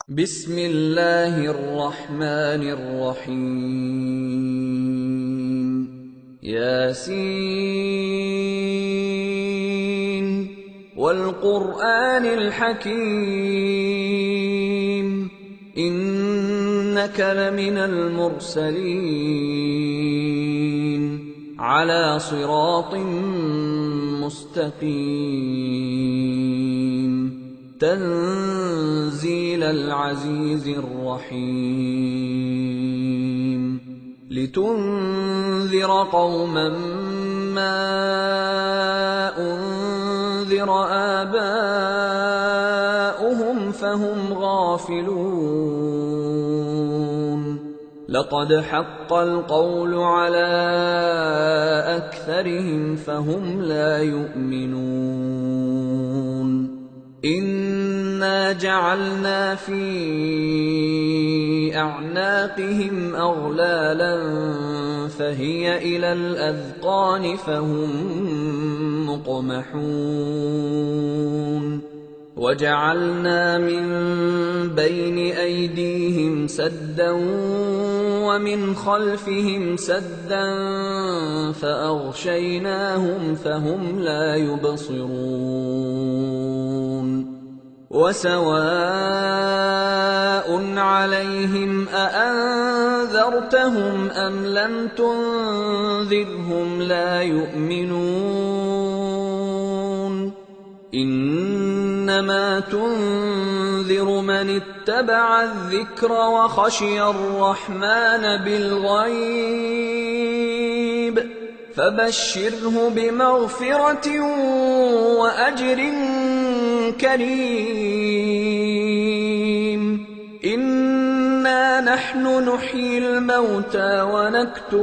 بسم الله الرحمن الرحيم ياسين والقرآن الحكيم إنك لمن المرسلين على صراط مستقيم تنزيل العزيز الرحيم لتنذر قوما ما أنذر آباؤهم فهم غافلون لقد حق القول على أكثرهم فهم لا يؤمنون إنا جعلنا في أعناقهم أغلالا فهي إلى الأذقان فهم مقمحون وجعلنا من بين أيديهم سدا ومن خلفهم سدا فأغشيناهم فهم لا يبصرون وسواء عليهم أأنذرتهم أم لم تنذرهم لا يؤمنون إنما تنذر من اتبع الذكر وخشي الرحمن بالغيب فبشره بمغفرة وأجر كريم إنا نحن نحيي الموتى ونكتب